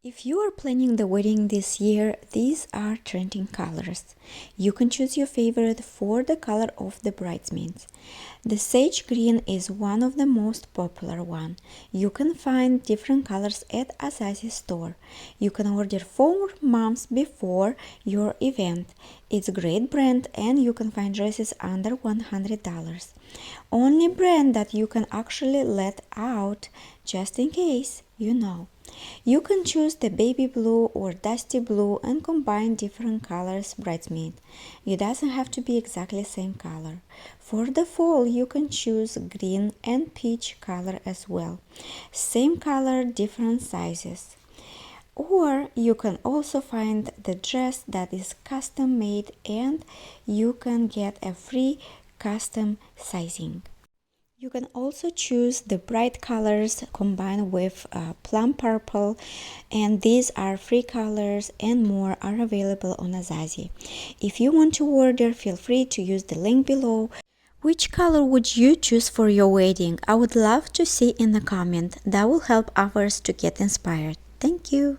If you are planning the wedding this year, these are trending colors. You can choose your favorite for the color of the bridesmaids. The sage green is one of the most popular one. You can find different colors at Asahi store. You can order 4 months before your event. It's a great brand and you can find dresses under $100. Only brand that you can actually let out just in case, you know. You can choose the baby blue or dusty blue and combine different colors bridesmaid. It doesn't have to be exactly the same color. For the fall, you can choose green and peach color as well. Same color, different sizes. Or you can also find the dress that is custom made and you can get a free custom sizing. You can also choose the bright colors combined with plum purple, and these are free colors and more are available on Asahi. If you want to order, feel free to use the link below. Which color would you choose for your wedding? I would love to see in the comment. That will help others to get inspired. Thank you.